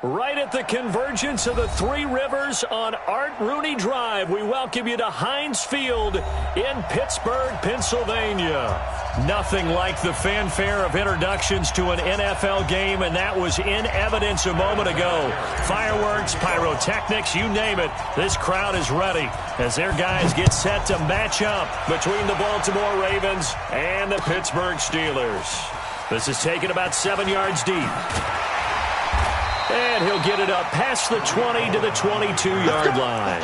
Right at the convergence of the Three Rivers on Art Rooney Drive, we welcome you to Heinz Field in Pittsburgh, Pennsylvania. Nothing like the fanfare of introductions to an NFL game, and that was in evidence a moment ago. Fireworks, pyrotechnics, you name it. This crowd is ready as their guys get set to match up between the Baltimore Ravens and the Pittsburgh Steelers. This is taken about 7 yards deep. And he'll get it up past the 20 to the 22-yard line.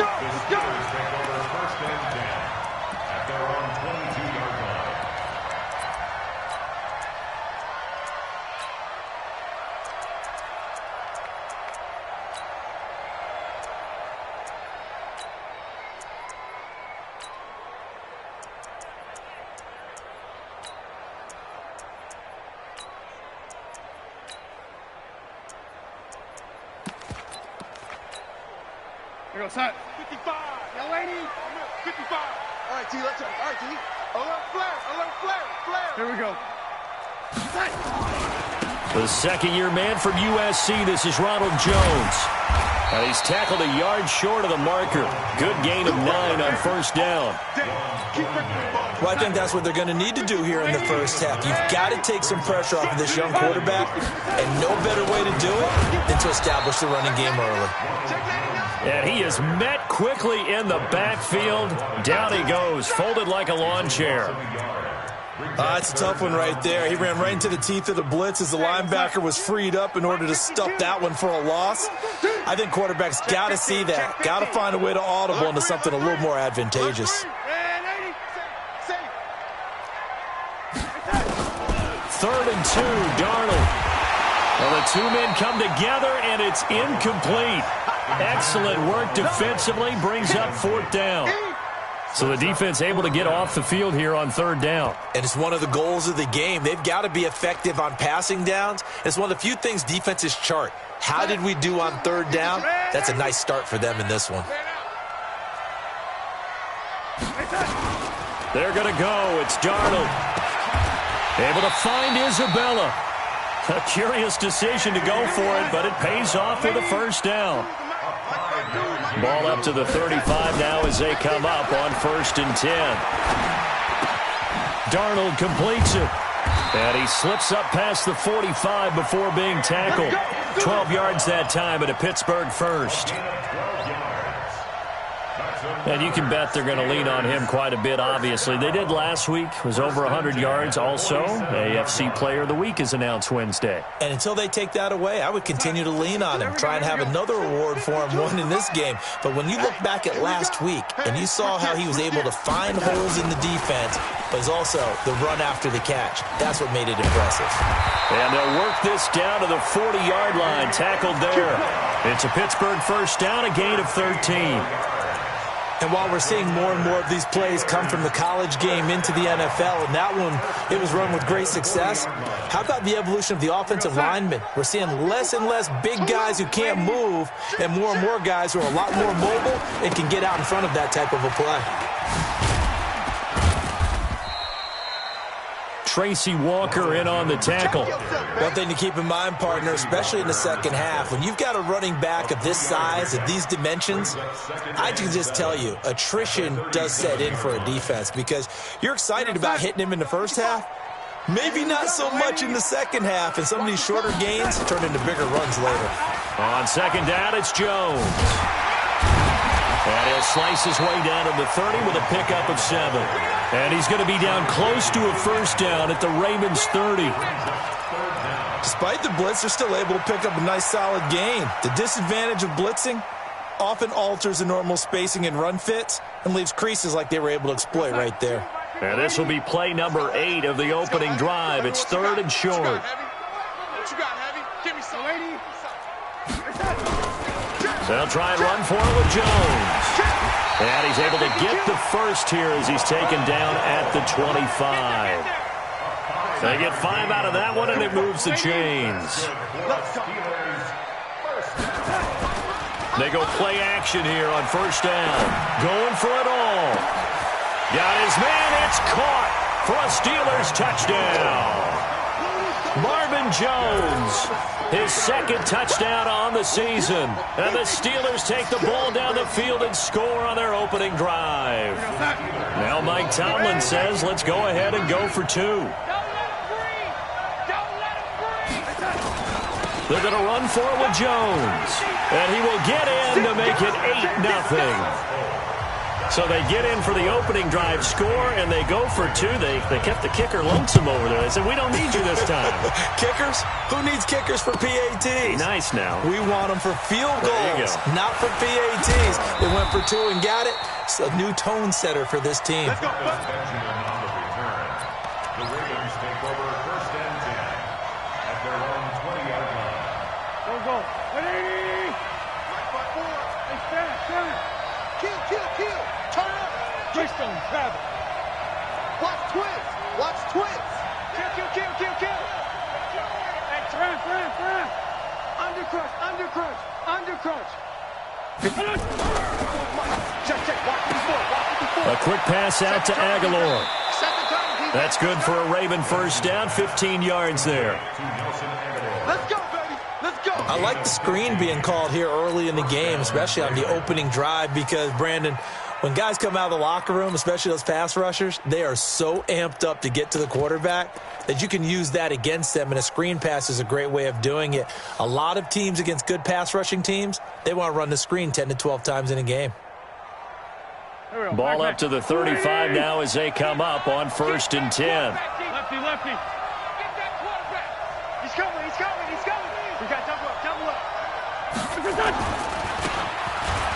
Here goes Hut. 55. Young lady. 55. All right, T, let's go. All right, T. Alert flare. Alert flare. Flare. Here we go. The second-year man from USC, this is Ronald Jones. And he's tackled a yard short of the marker. Good gain of 9 on first down. Well, I think that's what they're going to need to do here in the first half. You've got to take some pressure off of this young quarterback, and no better way to do it than to establish the running game early. And he is met quickly in the backfield. Down he goes, folded like a lawn chair. It's a tough one right there. He ran right into the teeth of the blitz as the linebacker was freed up in order to stuff that one for a loss. I think quarterbacks got to see that. Got to find a way to audible into something a little more advantageous. 3rd and 2, Darnold. Well, the two men come together, and it's incomplete. Excellent work defensively, brings up 4th down. So the defense able to get off the field here on 3rd down. And it's one of the goals of the game. They've got to be effective on passing downs. It's one of the few things defenses chart. How did we do on 3rd down? That's a nice start for them in this one. They're going to go. It's Darnold. Able to find Isabella. A curious decision to go for it, but it pays off with a first down. Ball up to the 35 now as they come up on 1st and 10. Darnold completes it. And he slips up past the 45 before being tackled. 12 yards that time at a Pittsburgh first. And you can bet they're going to lean on him quite a bit, obviously. They did last week. It was over 100 yards also. AFC Player of the Week is announced Wednesday. And until they take that away, I would continue to lean on him, try and have another award for him, one in this game. But when you look back at last week and you saw how he was able to find holes in the defense, but it's also the run after the catch. That's what made it impressive. And they'll work this down to the 40-yard line, tackled there. It's a Pittsburgh first down, a gain of 13. And while we're seeing more and more of these plays come from the college game into the NFL, and that one, it was run with great success, how about the evolution of the offensive linemen? We're seeing less and less big guys who can't move and more guys who are a lot more mobile and can get out in front of that type of a play. Tracy Walker in on the tackle. One thing to keep in mind, partner, especially in the second half, when you've got a running back of this size, of these dimensions, I can just tell you, attrition does set in for a defense because you're excited about hitting him in the first half. Maybe not so much in the second half, and some of these shorter gains turn into bigger runs later. On 2nd down, it's Jones. And he'll slice his way down to the 30 with a pickup of 7. And he's going to be down close to a first down at the Ravens 30. Despite the blitz, they're still able to pick up a nice solid gain. The disadvantage of blitzing often alters the normal spacing and run fits and leaves creases like they were able to exploit right there. And this will be play number 8 of the opening drive. It's 3rd and short. What you got, Heavy? Give me some, lady. They'll try and run for it with Jones. And he's able to get the first here as he's taken down at the 25. They get 5 out of that one, and it moves the chains. They go play action here on first down. Going for it all. Got his man. It's caught for a Steelers touchdown. Marvin Jones. His second touchdown on the season. And the Steelers take the ball down the field and score on their opening drive. Now Mike Tomlin says, let's go ahead and go for 2. They're going to run for it with Jones. And he will get in to make it 8-0. So they get in for the opening drive score, and they go for 2. They kept the kicker lonesome over there. They said, we don't need you this time. Kickers? Who needs kickers for PATs? Nice now. We want them for field goals, not for PATs. They went for 2 and got it. It's a new tone setter for this team. Let's go. The Ravens take over 1st and 10 at their own 20-yard line. Go. 180. Right foot forward. Hey, stand. Kill. Turn up. Keystone, grab it. Watch twins. Kill. Hey, turn. Undercrunch. Check. Watch before. A quick pass out to Aguilar. That's good for a Raven first down, 15 yards there. Let's go, baby. Let's go. I like the screen being called here early in the game, especially on the opening drive, because, Brandon, when guys come out of the locker room, especially those pass rushers, they are so amped up to get to the quarterback that you can use that against them, and a screen pass is a great way of doing it. A lot of teams against good pass rushing teams, they want to run the screen 10 to 12 times in a game. Ball up to the 35 now as they come up on 1st and 10. Lefty. Get that quarterback. He's coming. We got double up.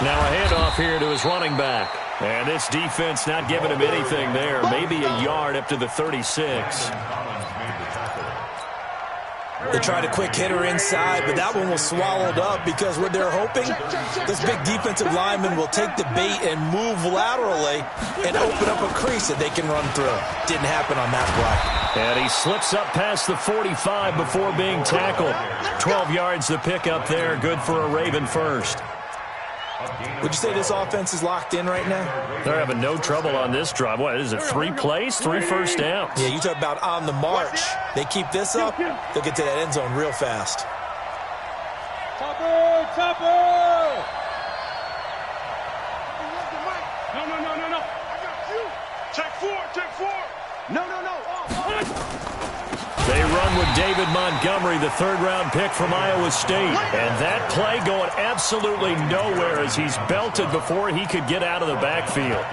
Now a handoff here to his running back. And this defense not giving him anything there. Maybe a yard up to the 36. They tried a quick hitter inside, but that one was swallowed up because what they're hoping, this big defensive lineman will take the bait and move laterally and open up a crease that they can run through. Didn't happen on that play. And he slips up past the 45 before being tackled. 12 yards to pick up there. Good for a Raven first. Would you say this offense is locked in right now? They're having no trouble on this drive. What is it, 3 plays, 3 first downs? Yeah, you talk about on the march. They keep this up, they'll get to that end zone real fast. Topper! No. I got you. Take 4. No. They run with David Montgomery, the 3rd-round pick from Iowa State. And that play going absolutely nowhere as he's belted before he could get out of the backfield.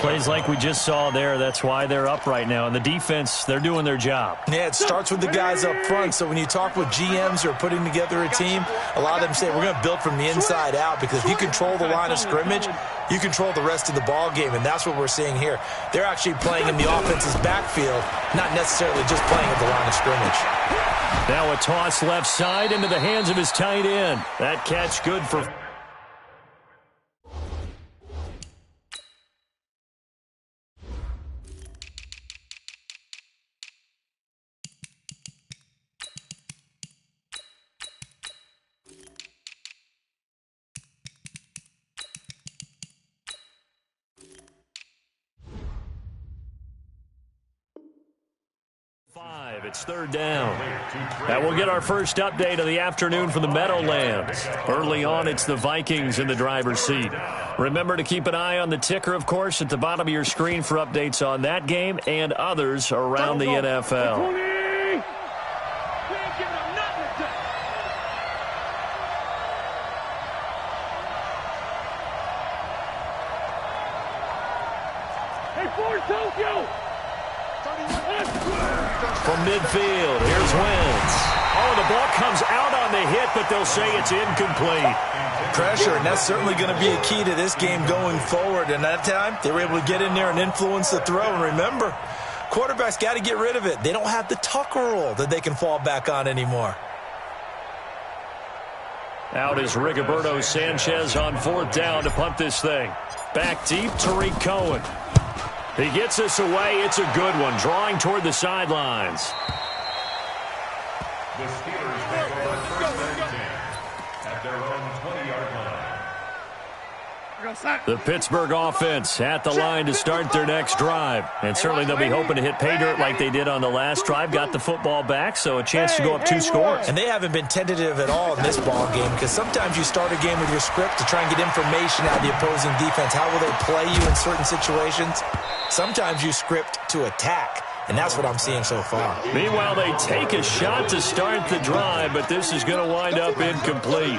Plays like we just saw there, that's why they're up right now. And the defense, they're doing their job. Yeah, it starts with the guys up front. So when you talk with GMs who are putting together a team, a lot of them say we're going to build from the inside out, because if you control the line of scrimmage, you control the rest of the ball game, and that's what we're seeing here. They're actually playing in the offense's backfield, not necessarily just playing at the line of scrimmage. Now a toss left side into the hands of his tight end. That catch good for... It's 3rd down. Now we'll get our first update of the afternoon from the Meadowlands. Early on, it's the Vikings in the driver's seat. Remember to keep an eye on the ticker, of course, at the bottom of your screen for updates on that game and others around the NFL. From midfield, here's Wentz. Oh, the ball comes out on the hit, but they'll say it's incomplete. Pressure, and that's certainly going to be a key to this game going forward. And that time, they were able to get in there and influence the throw. And remember, quarterbacks got to get rid of it. They don't have the tuck rule that they can fall back on anymore. Out is Rigoberto Sanchez on 4th down to punt this thing. Back deep, Tariq Cohen. He gets us away. It's a good one, drawing toward the sidelines. The Steelers take over 1st and 10 at their own 20-yard line. The Pittsburgh offense at the line to start their next drive. And certainly they'll be hoping to hit pay dirt like they did on the last drive. Got the football back, so a chance to go up 2 scores. And they haven't been tentative at all in this ball game, because sometimes you start a game with your script to try and get information out of the opposing defense. How will they play you in certain situations? Sometimes you script to attack. And that's what I'm seeing so far. Meanwhile, they take a shot to start the drive, but this is going to wind up incomplete.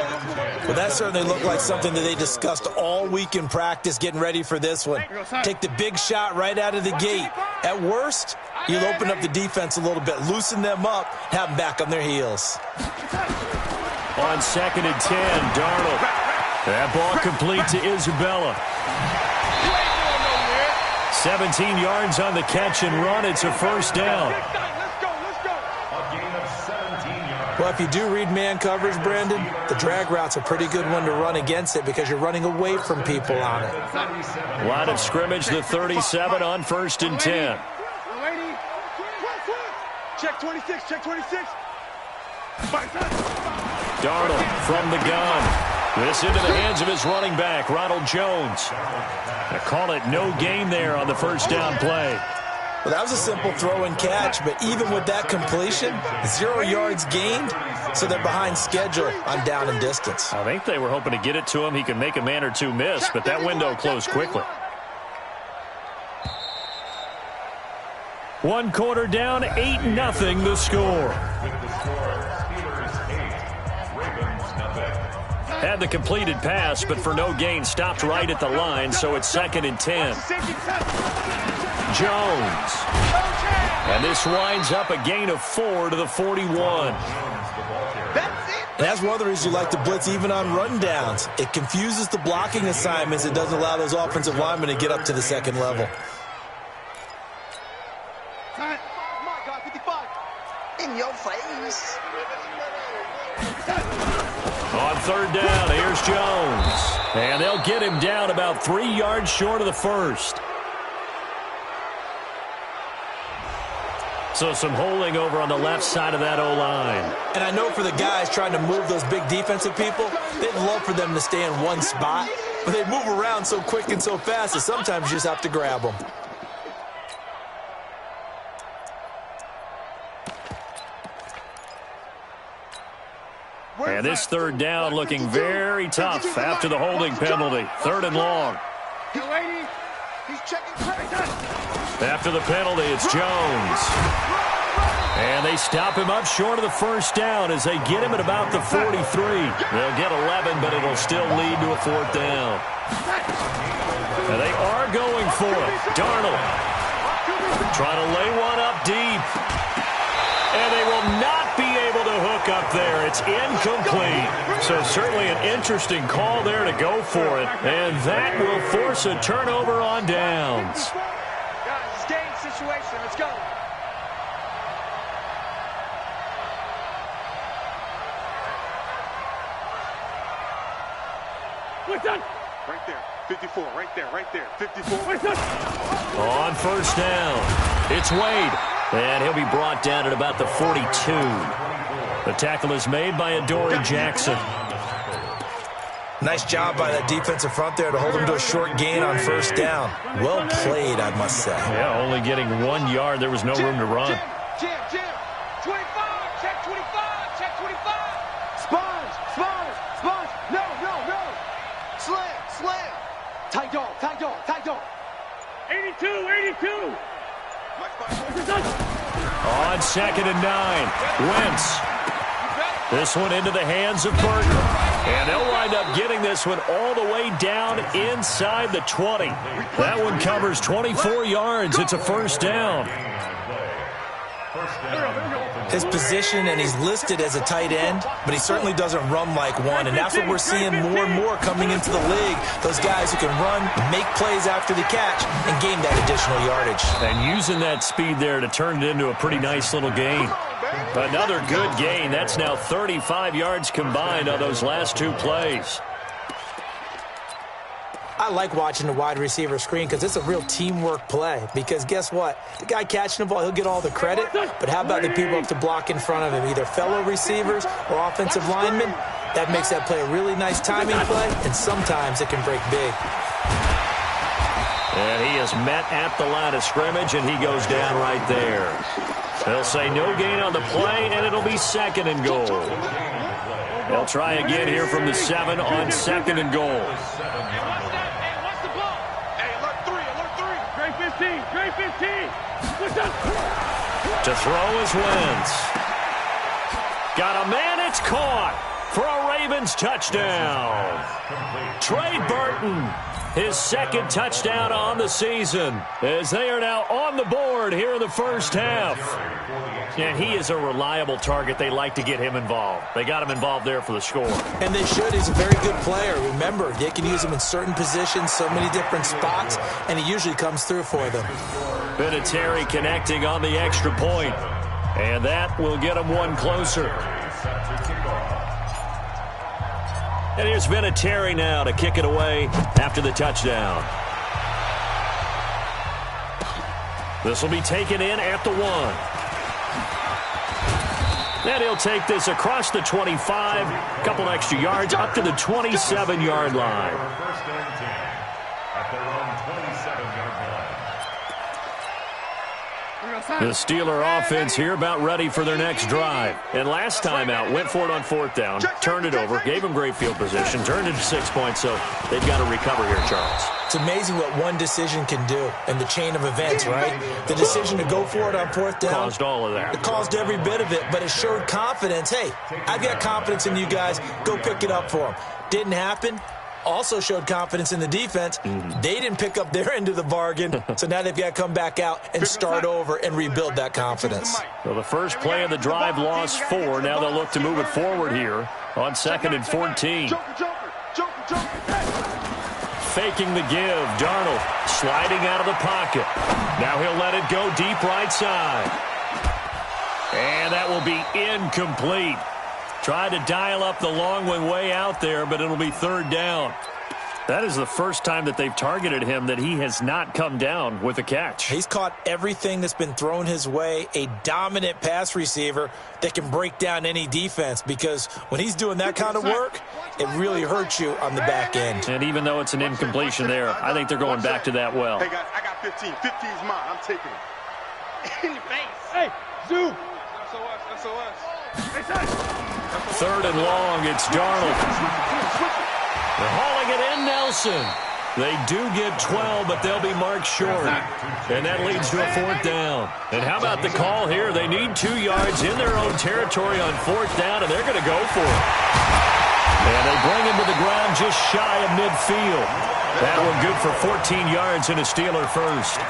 Well, that certainly looked like something that they discussed all week in practice, getting ready for this one. Take the big shot right out of the gate. At worst, you'll open up the defense a little bit, loosen them up, have them back on their heels. On 2nd and 10, Darnold. That ball complete to Isabella. 17 yards on the catch and run. It's a first down. Well, if you do read man coverage, Brandon, the drag route's a pretty good one to run against it because you're running away from people on it. Line of scrimmage, the 37 on 1st and 10. Check 26, check 26. Darnold from the gun. This into the hands of his running back, Ronald Jones. They call it no gain there on the first down play. Well, that was a simple throw and catch, but even with that completion, 0 yards gained, so they're behind schedule on down and distance. I think they were hoping to get it to him. He could make a man or two miss, but that window closed quickly. 1 quarter down, 8-0 the score. Had the completed pass, but for no gain, stopped right at the line, so it's 2nd and 10. Jones. And this winds up a gain of 4 to the 41. And that's one of the reasons you like to blitz even on rundowns. It confuses the blocking assignments. It doesn't allow those offensive linemen to get up to the second level. In your face. On 3rd down, here's Jones. And they'll get him down about 3 yards short of the first. So some holding over on the left side of that O-line. And I know for the guys trying to move those big defensive people, they'd love for them to stay in one spot. But they move around so quick and so fast that sometimes you just have to grab them. And this 3rd down looking very tough after the holding penalty. 3rd and long. After the penalty, it's Jones. And they stop him up short of the first down as they get him at about the 43. They'll get 11, but it'll still lead to a 4th down. And they are going for it. Darnold trying to lay one up deep. And they will not be able to hook up there. It's incomplete. So certainly an interesting call there to go for it. And that will force a turnover on downs. Guys, it's game situation. Let's go. Right there. 54. Right there. Right there. 54. On 1st down, it's Wade. And he'll be brought down at about the 42. The tackle is made by Adoree Jackson. Nice job by that defensive front there to hold him to a short gain on 1st down. Well played, I must say. Yeah, only getting 1 yard. There was no room to run. Jim. 25. Check 25. Check 25. Sponge. No. Slam. Tight dog. 82. On 2nd and 9, Wentz. This one into the hands of Burton. And they'll wind up getting this one all the way down inside the 20. That one covers 24 yards. It's a 1st down. His position, and he's listed as a tight end, but he certainly doesn't run like one, and that's what we're seeing more and more coming into the league. Those guys who can run, make plays after the catch, and gain that additional yardage. And using that speed there to turn it into a pretty nice little gain. Another good gain. That's now 35 yards combined on those last 2 plays. I like watching the wide receiver screen because it's a real teamwork play. Because guess what? The guy catching the ball, he'll get all the credit. But how about the people up to block in front of him, either fellow receivers or offensive linemen? That makes that play a really nice timing play, and sometimes it can break big. And he is met at the line of scrimmage, and he goes down right there. They'll say no gain on the play, and it'll be 2nd and goal. They'll try again here from the 7 on 2nd and goal. To throw is Wentz. Got a man, it's caught for a Ravens touchdown. Trey Burton, his 2nd touchdown on the season, as they are now on the board here in the first half. And he is a reliable target. They like to get him involved. They got him involved there for the score. And they should. He's a very good player. Remember, they can use him in certain positions, so many different spots, and he usually comes through for them. Vinatieri connecting on the extra point, and that will get him one closer. And here's Vinatieri now to kick it away after the touchdown. This will be taken in at the 1. And he'll take this across the 25, a couple extra yards up to the 27-yard line. First and 10 at their own 27-yard line. The Steeler offense here about ready for their next drive. And last time out, went for it on 4th down, turned it over, gave them great field position, turned it to 6 points, so they've got to recover here, Charles. It's amazing what one decision can do in the chain of events, right? The decision to go for it on 4th down. Caused all of that. It caused every bit of it, but it showed confidence. Hey, I've got confidence in you guys. Go pick it up for them. Didn't happen. Also showed confidence in the defense. They didn't pick up their end of the bargain, so now they've got to come back out and start over and rebuild that confidence. Well, the first play of the drive lost 4. Now they'll look to move it forward here on 2nd and 14. Faking the give. Darnold sliding out of the pocket. Now he'll let it go deep right side. And that will be incomplete. Tried to dial up the long one way out there, but it'll be 3rd down. That is the first time that they've targeted him that he has not come down with a catch. He's caught everything that's been thrown his way, a dominant pass receiver that can break down any defense, because when he's doing that kind of work, it really hurts you on the back end. And even though it's an incompletion there, I think they're going back to that well. Hey, guys, I got 15. 15's mine. I'm taking it. In your face. Hey, Zoo. SOS. 3rd and long, it's Darnold. They're hauling it in, Nelson. They do get 12, but they'll be marked short. And that leads to a 4th down. And how about the call here? They need 2 yards in their own territory on 4th down, and they're going to go for it. And they bring him to the ground just shy of midfield. That one good for 14 yards and a Steeler first.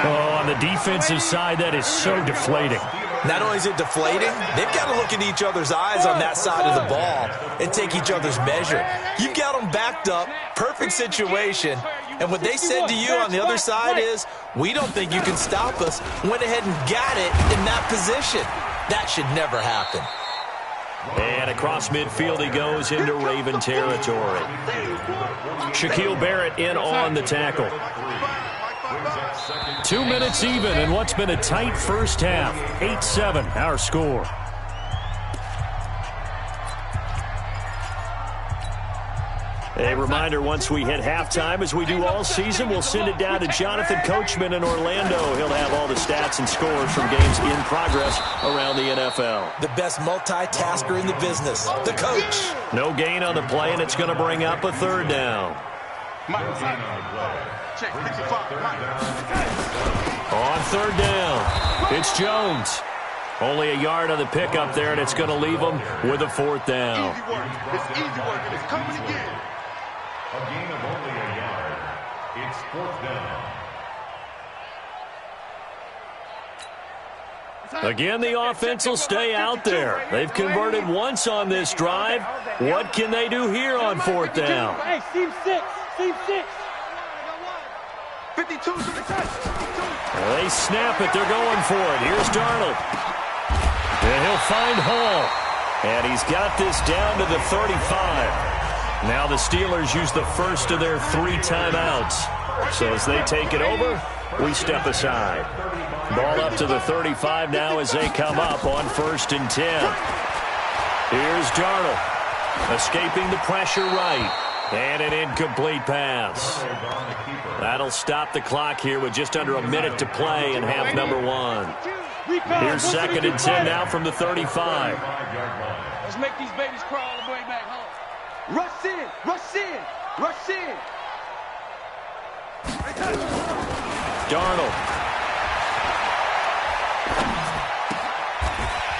Oh, on the defensive side, that is so deflating. Not only is it deflating, they've got to look in each other's eyes on that side of the ball and take each other's measure. You've got them backed up, perfect situation, and what they said to you on the other side is, we don't think you can stop us. Went ahead and got it in that position. That should never happen. And across midfield he goes into Raven territory. Shaquille Barrett in on the tackle. 2 minutes even in what's been a tight first half. 8-7 our score. A reminder, once we hit halftime, as we do all season, we'll send it down to Jonathan Coachman in Orlando. He'll have all the stats and scores from games in progress around the NFL. The best multitasker in the business, the coach. No gain on the play, and it's going to bring up a 3rd down. Check 55. On 3rd down, it's Jones. Only a yard on the pickup there, and it's going to leave them with a 4th down. Easy work. It's easy work, and it's coming again. A gain of only a yard. It's 4th down. Again, the offense will stay out there. They've converted once on this drive. What can they do here on 4th down? Hey, Team 6. Team 6. 52 to the touch. They snap it. They're going for it. Here's Darnold. And he'll find Hall. And he's got this down to the 35. Now the Steelers use the first of their 3 timeouts. So as they take it over, we step aside. Ball up to the 35 now as they come up on 1st and 10. Here's Darnold. Escaping the pressure right. And an incomplete pass. That'll stop the clock here with just under a minute to play in half number one. Here's 2nd and 10 now from the 35. Let's make these babies crawl all the way back home. Rush in, rush in, rush in. Darnold.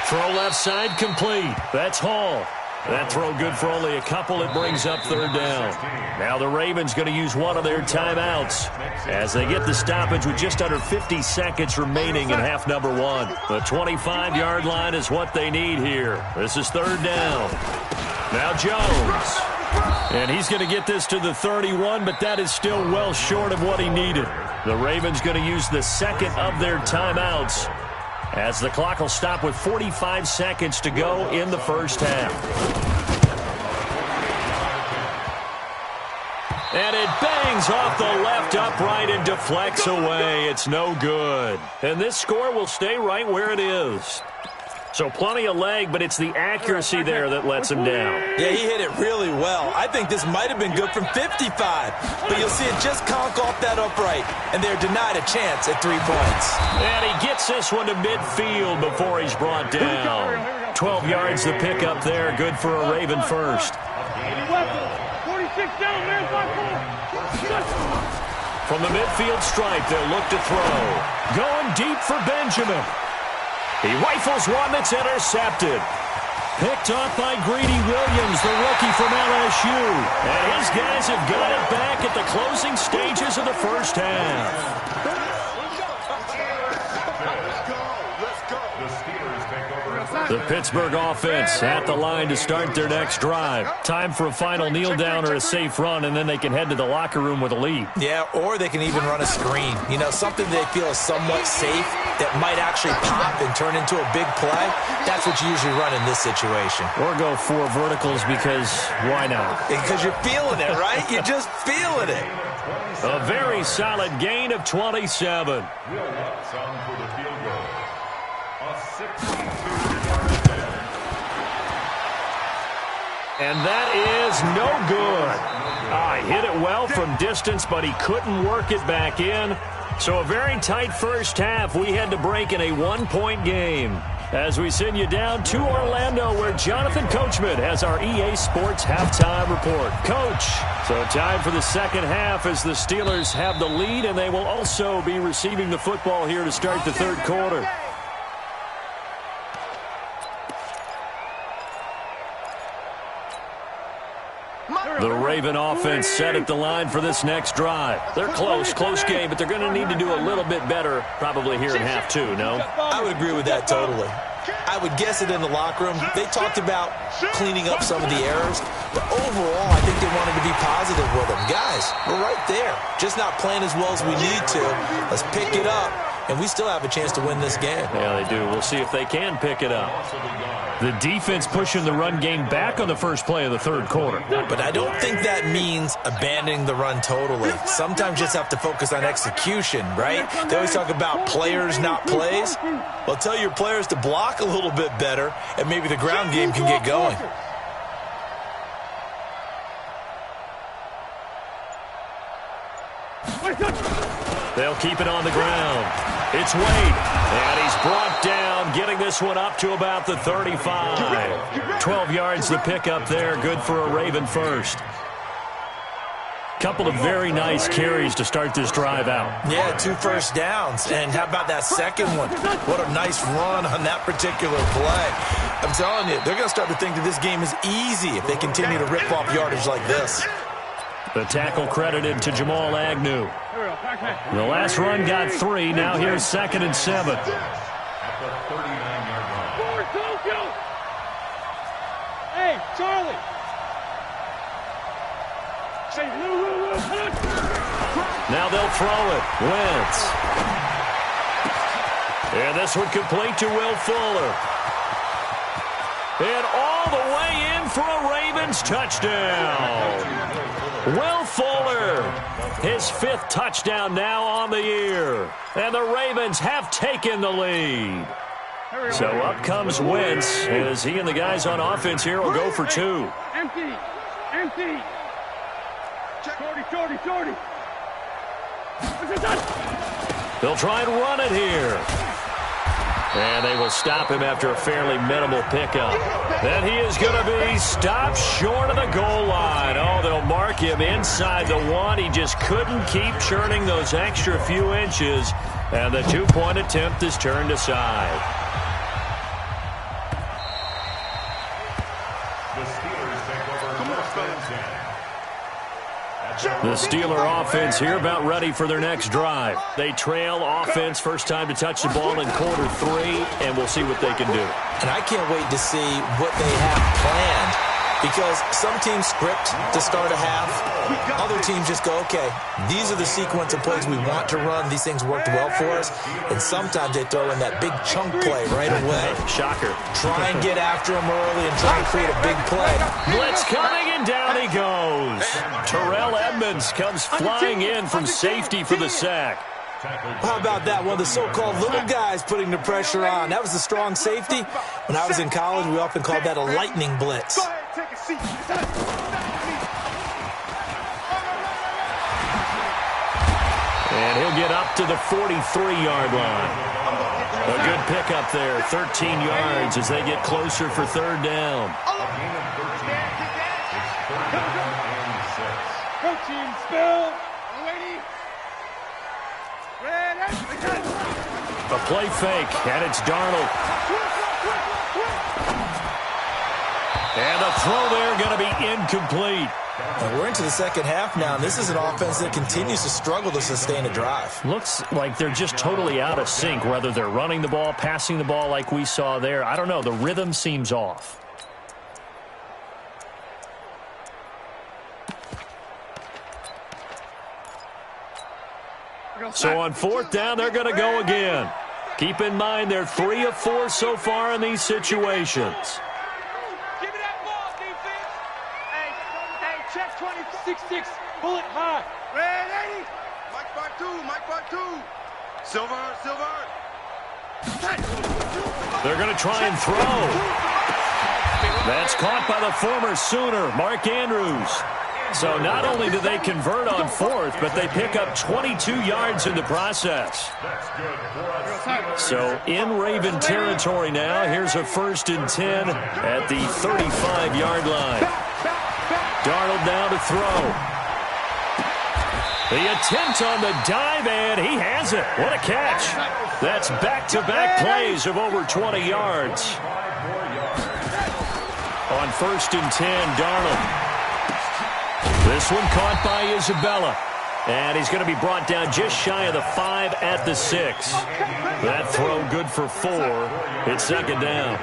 Throw left side complete. That's Hall. That throw good for only a couple. It brings up 3rd down. Now the Ravens going to use one of their timeouts as they get the stoppage with just under 50 seconds remaining in half number one. The 25-yard line is what they need here. This is 3rd down. Now Jones. And he's going to get this to the 31, but that is still well short of what he needed. The Ravens going to use the 2nd of their timeouts as the clock will stop with 45 seconds to go in the first half. And it bangs off the left upright and deflects away. It's no good. And this score will stay right where it is. So plenty of leg, but it's the accuracy there that lets him down. Yeah, he hit it really well. I think this might have been good from 55. But you'll see it just conk off that upright, and they're denied a chance at 3 points. And he gets this one to midfield before he's brought down. 12 yards to pick up there. Good for a Raven first. 46 down, man. 5-4. From the midfield stripe, they'll look to throw. Going deep for Benjamin. He rifles one that's intercepted. Picked off by Greedy Williams, the rookie from LSU. And his guys have got it back at the closing stages of the first half. The Pittsburgh offense at the line to start their next drive. Time for a final kneel down or a safe run, and then they can head to the locker room with a lead. Yeah, or they can even run a screen. You know, something they feel is somewhat safe that might actually pop and turn into a big play. That's what you usually run in this situation. Or go 4 verticals because why not? Because you're feeling it, right? You're just feeling it. A very solid gain of 27. And that is no good. He hit it well from distance, but he couldn't work it back in. So a very tight first half. We had to break in a 1-point game. As we send you down to Orlando, where Jonathan Coachman has our EA Sports halftime report. Coach, so time for the second half as the Steelers have the lead, and they will also be receiving the football here to start the third quarter. The Raven offense set at the line for this next drive. They're close game, but they're going to need to do a little bit better probably here in half two, no? I would agree with that totally. I would guess it in the locker room. They talked about cleaning up some of the errors, but overall, I think they wanted to be positive with them. Guys, we're right there. Just not playing as well as we need to. Let's pick it up, and we still have a chance to win this game. Yeah, they do. We'll see if they can pick it up. The defense pushing the run game back on the first play of the third quarter. But I don't think that means abandoning the run totally. Sometimes you just have to focus on execution, right? They always talk about players, not plays. Well, tell your players to block a little bit better, and maybe the ground game can get going. They'll keep it on the ground. It's Wade, and he's brought down, getting this one up to about the 35. 12 yards to pick up there, good for a Raven first. Couple of very nice carries to start this drive out. Yeah, 2 first downs. And how about that second one? What a nice run on that particular play. I'm telling you, they're going to start to think that this game is easy if they continue to rip off yardage like this. The tackle credited to Jamal Agnew. The last run got 3. Now here's 2nd and 7. At the 39-yard line. Hey, Charlie. Now they'll throw it. Wentz. And this one complete to Will Fuller. And all the way in for a Ravens touchdown. Will Fuller, his 5th touchdown now on the year. And the Ravens have taken the lead. So up comes Wentz as he and the guys on offense here will go for 2. Empty. Shorty. They'll try and run it here. And they will stop him after a fairly minimal pickup. Then he is going to be stopped short of the goal line. Oh, they'll mark him inside the 1. He just couldn't keep churning those extra few inches. And the two-point attempt is turned aside. The Steelers take over first and 10. The Steeler offense here about ready for their next drive. They trail offense first time to touch the ball in quarter 3, and we'll see what they can do. And I can't wait to see what they have planned, because some teams script to start a half. Other teams just go, okay, these are the sequence of plays we want to run. These things worked well for us. And sometimes they throw in that big chunk play right away. Shocker. Try and get after them early and try and create a big play. Blitz coming, and down he goes. Terrell Edmonds comes flying in from safety for the sack. How about that? One of the so-called little guys putting the pressure on. That was a strong safety. When I was in college, we often called that a lightning blitz. Take a seat. And he'll get up to the 43-yard line. A good pickup there, 13 yards as they get closer for third down. Coaching spell. A play fake, and it's Darnold. And the throw there going to be incomplete. And we're into the second half now, and this is an offense that continues to struggle to sustain a drive. Looks like they're just totally out of sync, whether they're running the ball, passing the ball like we saw there. I don't know. The rhythm seems off. So on fourth down, they're going to go again. Keep in mind, they're 3 of 4 so far in these situations. Give me that ball, defense. Hey, check 26-6. Pull it high. Red 80. Mike part two. Silver. They're going to try and throw. That's caught by the former Sooner, Mark Andrews. So not only do they convert on fourth, but they pick up 22 yards in the process. So in Raven territory now, here's a 1st and 10 at the 35-yard line. Darnold now to throw. The attempt on the dive, and he has it. What a catch. That's back-to-back plays of over 20 yards. On 1st and 10, Darnold. This one caught by Isabella. And he's going to be brought down just shy of the 5 at the 6. That throw good for 4. It's 2nd down.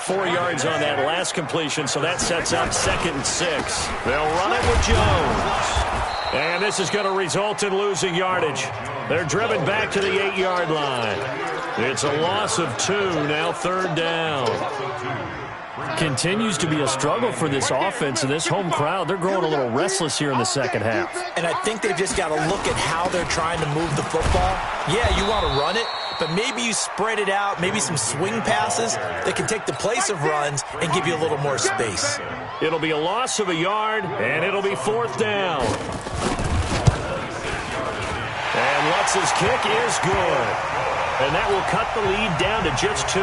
4 yards on that last completion, so that sets up 2nd and 6. They'll run it with Jones. And this is going to result in losing yardage. They're driven back to the 8-yard line. It's a loss of 2, now 3rd down. Continues to be a struggle for this offense and this home crowd. They're growing a little restless here in the second half. And I think they've just got to look at how they're trying to move the football. Yeah, you want to run it, but maybe you spread it out, maybe some swing passes that can take the place of runs and give you a little more space. It'll be a loss of a yard, and it'll be 4th down. And Lutz's kick is good. And that will cut the lead down to just 2.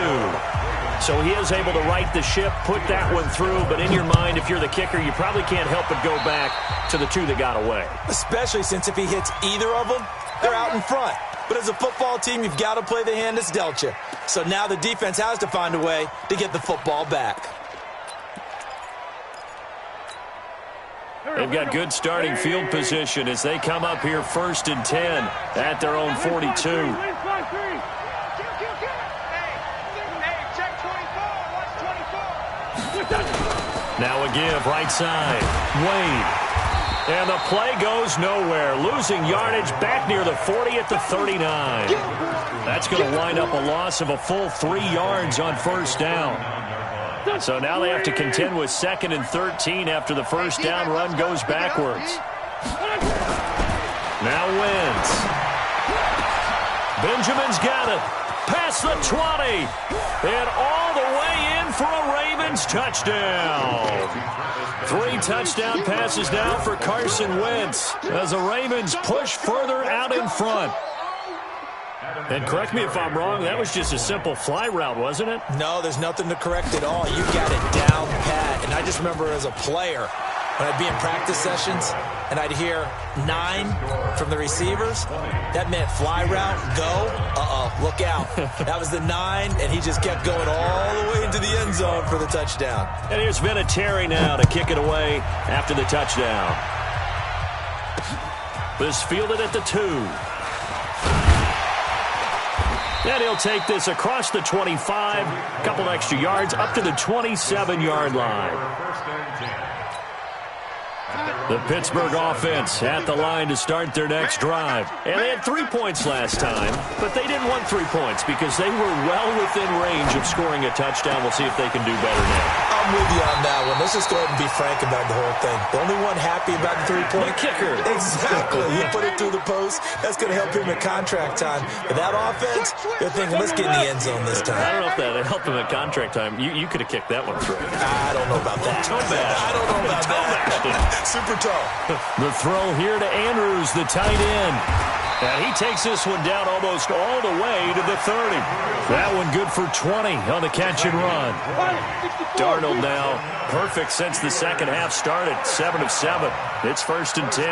So he is able to right the ship, put that one through. But in your mind, if you're the kicker, you probably can't help but go back to the 2 that got away. Especially since if he hits either of them, they're out in front. But as a football team, you've got to play the hand that's dealt you. So now the defense has to find a way to get the football back. They've got good starting field position as they come up here 1st and 10 at their own 42. Now a give, right side. Wade. And the play goes nowhere. Losing yardage back near the 40 at the 39. That's going to wind up a loss of a full 3 yards on 1st down. So now they have to contend with 2nd and 13 after the 1st down run goes backwards. Now Wentz. Benjamin's got it. Past the 20. And all the way in for a Ravens touchdown. 3 touchdown passes now for Carson Wentz as the Ravens push further out in front. And correct me if I'm wrong, that was just a simple fly route, wasn't it? No, there's nothing to correct at all. You got it down pat. And I just remember as a player, when I'd be in practice sessions and I'd hear 9 from the receivers, that meant fly route, go, look out. That was the 9, and he just kept going all the way into the end zone for the touchdown. And here's Vinatieri now to kick it away after the touchdown. This fielded at the 2. And he'll take this across the 25, a couple extra yards, up to the 27-yard line. The Pittsburgh offense at the line to start their next drive. And they had 3 points last time, but they didn't want 3 points because they were well within range of scoring a touchdown. We'll see if they can do better now. I'm with you on that one. Let's just go ahead and be frank about the whole thing. The only one happy about the 3-point kicker. Exactly. He put it through the post. That's going to help him at contract time. But that offense, they're thinking, let's get in the end zone this time. I don't know if that helped him at contract time. You could have kicked that one through. I don't know about that. I don't know about that. Super tough. The throw here to Andrews, the tight end. And he takes this one down almost all the way to the 30. That one good for 20 on the catch and run. Darnold now perfect since the second half started. 7 of 7. It's 1st and 10.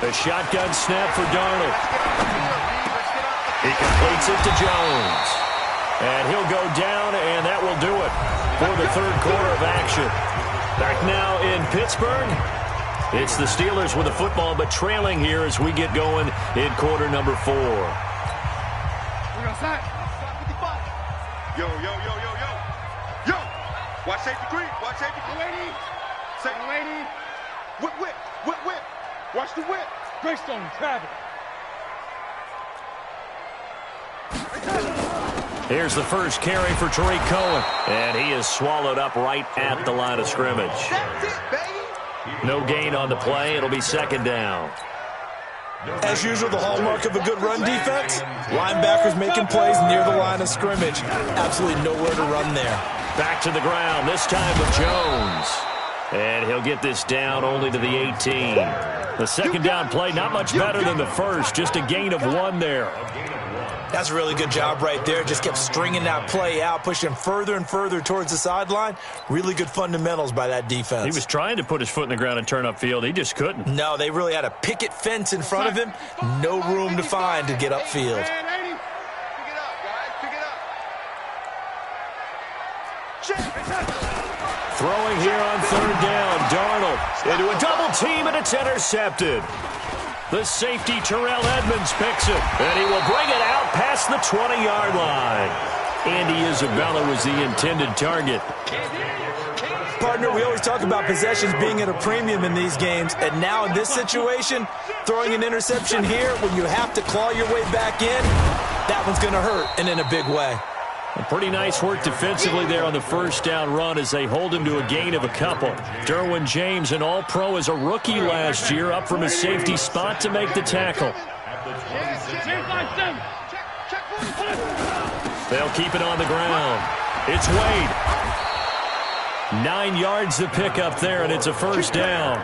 A shotgun snap for Darnold. He completes it to Jones. And he'll go down, and that will do it for the third quarter of action. Back now in Pittsburgh. It's the Steelers with the football, but trailing here as we get going in quarter number 4. Yo. Yo. Watch safety creep. Watch safety creep. Safety lady. Whip. Watch the whip. Greystone, travel. Here's the first carry for Tariq Cohen. And he is swallowed up right at the line of scrimmage. That's it, baby. No gain on the play. It'll be 2nd down. As usual, the hallmark of a good run defense, linebackers making plays near the line of scrimmage. Absolutely nowhere to run there. Back to the ground, this time with Jones. And he'll get this down only to the 18. The second down play, not much better than the first, just a gain of 1 there. That's a really good job right there. Just kept stringing that play out, pushing further and further towards the sideline. Really good fundamentals by that defense. He was trying to put his foot in the ground and turn upfield. He just couldn't. No, they really had a picket fence in front of him. No room to find to get upfield. Pick it up, guys. Pick it up. Throwing here on 3rd down. Darnold into a double team, and it's intercepted. The safety, Terrell Edmonds, picks it, and he will bring it out past the 20-yard line. Andy Isabella was the intended target. Partner, we always talk about possessions being at a premium in these games, and now in this situation, throwing an interception here when you have to claw your way back in, that one's going to hurt, and in a big way. Pretty nice work defensively there on the first down run as they hold him to a gain of a couple. Derwin James, an all-pro as a rookie last year, up from his safety spot to make the tackle. They'll keep it on the ground. It's Wade. 9 yards to pick up there, and it's a 1st down.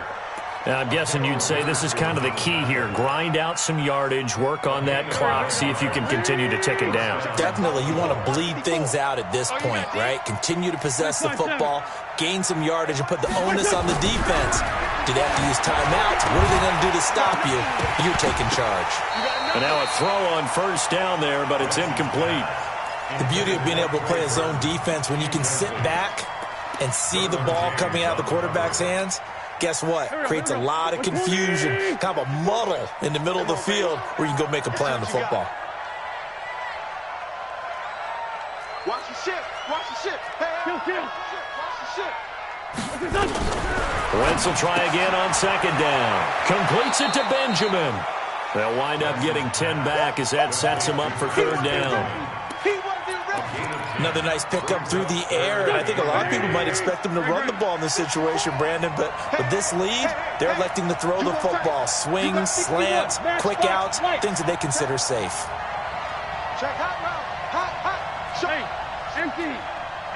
Now, I'm guessing you'd say this is kind of the key here. Grind out some yardage, work on that clock, see if you can continue to tick it down. Definitely. You want to bleed things out at this point, right? Continue to possess the football, gain some yardage, and put the onus on the defense. Do they have to use timeouts? What are they going to do to stop you? You're taking charge. And now a throw on 1st down there, but it's incomplete. The beauty of being able to play a zone defense when you can sit back and see the ball coming out of the quarterback's hands, guess what? Creates a lot of confusion, kind of a muddle in the middle of the field where you can go make a play on the football. Watch the ship. Watch the ship. Hey, watch the ship. Wentz will try again on 2nd down. Completes it to Benjamin. They'll wind up getting 10 back as that sets him up for 3rd down. Another nice pickup through the air, and I think a lot of people might expect them to run the ball in this situation, Brandon, but with this lead, they're electing to throw the football. Swings, slants, quick outs, things that they consider safe. Check hot route. Hot. Hey,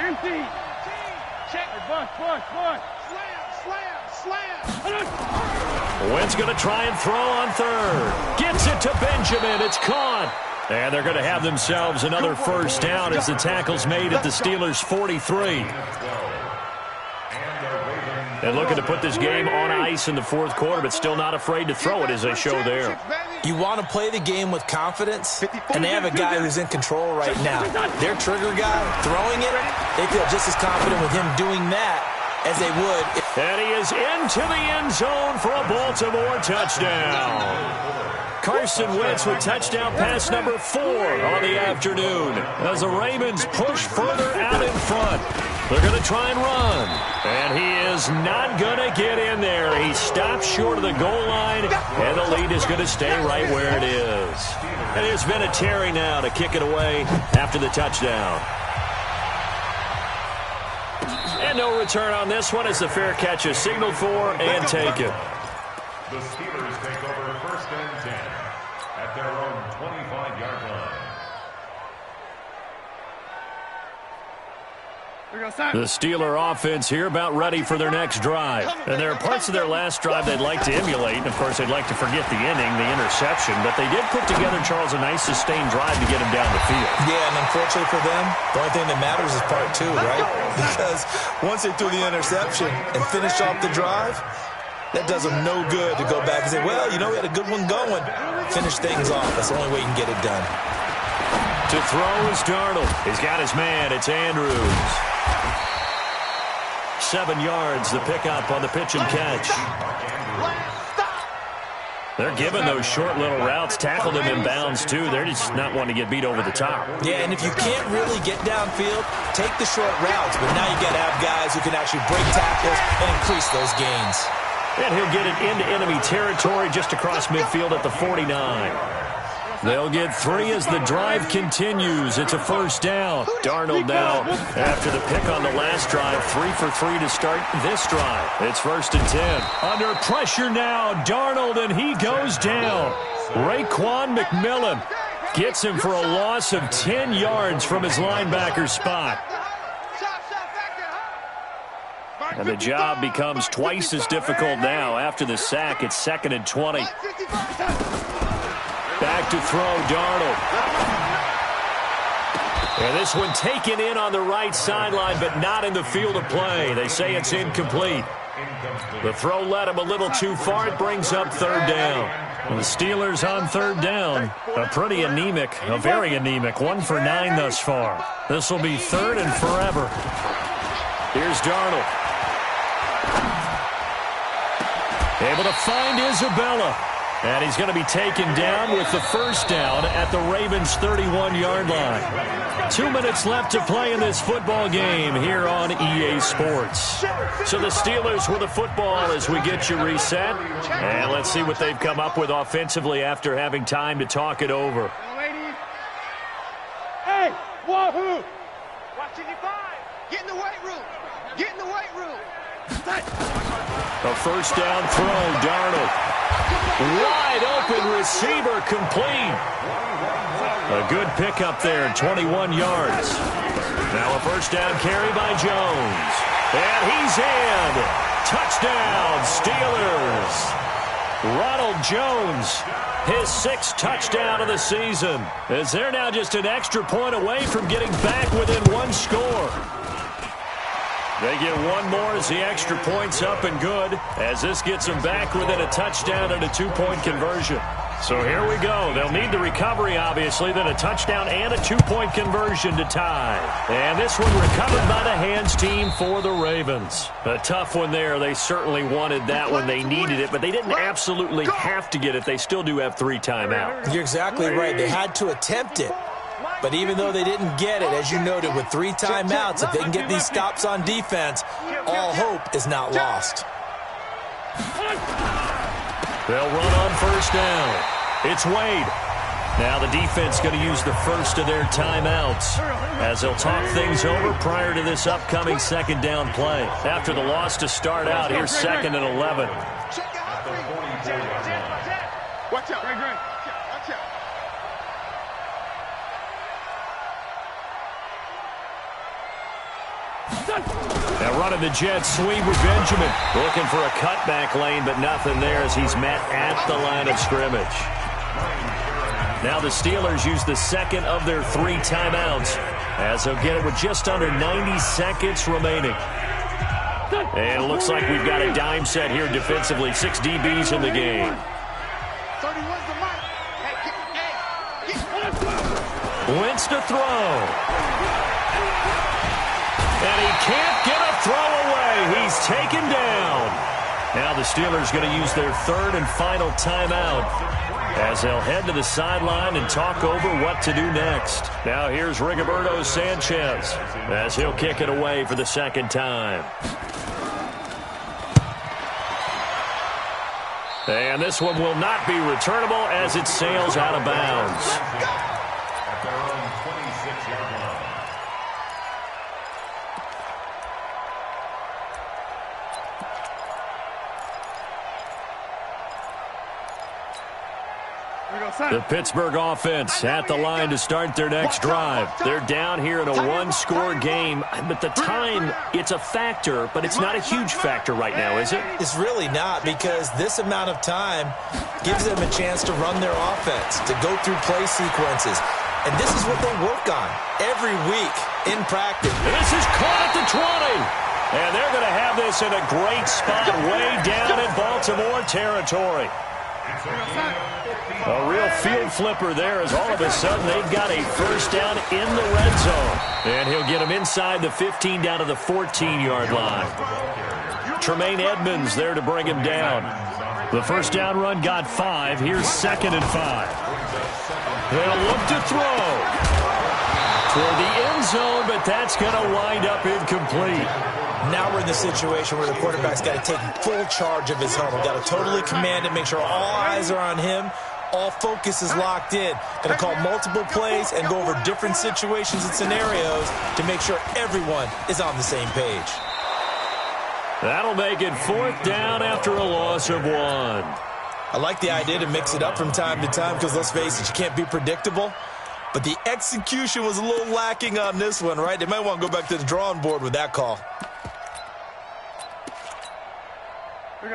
empty. Check. Hey, Bunt. Slam. Wentz going to try and throw on third. Gets it to Benjamin. It's caught. And they're going to have themselves another first down as the tackle's made at the Steelers' 43. And looking to put this game on ice in the fourth quarter, but still not afraid to throw it as they show there. You want to play the game with confidence, and they have a guy who's in control right now. Their trigger guy, throwing it, they feel just as confident with him doing that as they would. And he is into the end zone for a Baltimore touchdown. Carson Wentz with touchdown pass number 4 on the afternoon as the Ravens push further out in front. They're going to try and run. And he is not going to get in there. He stops short of the goal line, and the lead is going to stay right where it is. And it's been a Terry now to kick it away after the touchdown. And no return on this one as the fair catch is signaled for and taken. The Steelers take over first and 10 at their own 25-yard line. The Steeler offense here about ready for their next drive. And there are parts of their last drive they'd like to emulate. And, of course, they'd like to forget the inning, the interception. But they did put together, Charles, a nice sustained drive to get him down the field. Yeah, and unfortunately for them, the only thing that matters is part 2, right? Because once they threw the interception and finished off the drive, that does them no good to go back and say, well, you know, we had a good one going. Finish things off. That's the only way you can get it done. To throw is Darnold. He's got his man. It's Andrews. 7 yards, the pickup on the pitch and catch. They're giving those short little routes, tackled him in bounds, too. They're just not wanting to get beat over the top. Yeah, and if you can't really get downfield, take the short routes. But now you got to have guys who can actually break tackles and increase those gains. And he'll get it into enemy territory just across midfield at the 49. They'll get 3 as the drive continues. It's a first down. Darnold now, after the pick on the last drive, 3 for 3 to start this drive. It's first and 10. Under pressure now, Darnold, and he goes down. Raekwon McMillan gets him for a loss of 10 yards from his linebacker spot. And the job becomes twice as difficult now. After the sack, it's 2nd and 20. Back to throw, Darnold. And this one taken in on the right sideline, but not in the field of play. They say it's incomplete. The throw led him a little too far. It brings up 3rd down. And the Steelers on 3rd down. A pretty anemic, a very anemic, 1 for 9 thus far. This will be 3rd and forever. Here's Darnold. Able to find Isabella. And he's going to be taken down with the first down at the Ravens' 31-yard line. 2 minutes left to play in this football game here on EA Sports. So the Steelers with the football as we get you reset. And let's see what they've come up with offensively after having time to talk it over. Hey, wahoo! Watching you five. Get in the weight room. Get in the weight room. A first down throw, Darnold. Wide open receiver complete. A good pickup there, 21 yards. Now a first down carry by Jones. And he's in. Touchdown, Steelers. Ronald Jones, his 6th touchdown of the season, as they're now just an extra point away from getting back within 1 score. They get 1 more as the extra point's up and good, as this gets them back within a touchdown and a 2-point conversion. So here we go. They'll need the recovery, obviously, then a touchdown and a 2-point conversion to tie. And this one recovered by the hands team for the Ravens. A tough one there. They certainly wanted that when they needed it, but they didn't absolutely have to get it. They still do have 3 timeouts. You're exactly right. They had to attempt it. But even though they didn't get it, as you noted, with 3 timeouts, if they can get these stops on defense, all hope is not lost. They'll run on first down. It's Wade. Now the defense going to use the first of their timeouts as they'll talk things over prior to this upcoming second down play. After the loss to start out, here's 2nd and 11. Watch out, Greg. Watch out. Now running the jet sweep with Benjamin. Looking for a cutback lane, but nothing there as he's met at the line of scrimmage. Now the Steelers use the second of their 3 timeouts as they'll get it with just under 90 seconds remaining. And it looks like we've got a dime set here defensively. 6 DBs in the game. 31's the mic. Wentz to throw. And he can't get a throw away. He's taken down. Now the Steelers going to use their 3rd and final timeout as they'll head to the sideline and talk over what to do next. Now here's Rigoberto Sanchez as he'll kick it away for the 2nd time. And this one will not be returnable as it sails out of bounds. At their own 26-yard line. The Pittsburgh offense at the line to start their next drive. They're down here in a 1-score game, but the time, it's a factor, but it's not a huge factor right now, is it? It's really not, because this amount of time gives them a chance to run their offense, to go through play sequences. And this is what they work on every week in practice. This is caught at the 20. And they're going to have this in a great spot way down in Baltimore territory. A real field flipper there as all of a sudden they've got a first down in the red zone. And he'll get him inside the 15 down to the 14-yard line. Tremaine Edmonds there to bring him down. The first down run got 5. Here's 2nd and 5. They'll look to throw toward the end zone, but that's going to wind up incomplete. Now we're in the situation where the quarterback's got to take full charge of his helmet. Got to totally command it, make sure all eyes are on him. All focus is locked in. Going to call multiple plays and go over different situations and scenarios to make sure everyone is on the same page. That'll make it 4th down after a loss of 1. I like the idea to mix it up from time to time because, let's face it, you can't be predictable. But the execution was a little lacking on this one, right? They might want to go back to the drawing board with that call.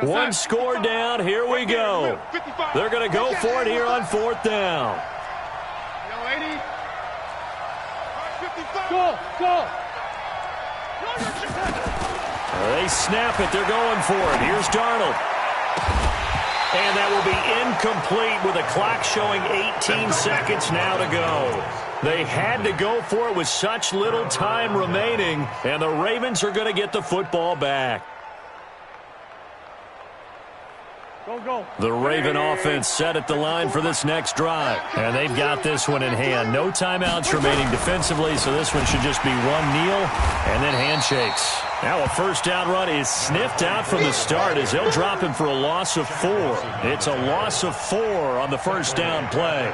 1 score down. Here we go. They're going to go for it here on 4th down. Go. They snap it. They're going for it. Here's Darnold. And that will be incomplete with a clock showing 18 seconds now to go. They had to go for it with such little time remaining, and the Ravens are going to get the football back. Go. The Raven offense set at the line for this next drive. And they've got this one in hand. No timeouts remaining defensively, so this one should just be 1 kneel and then handshakes. Now a first down run is sniffed out from the start as they'll drop him for a loss of 4. It's a loss of 4 on the first down play.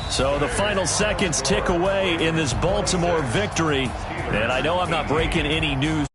So the final seconds tick away in this Baltimore victory. And I know I'm not breaking any news.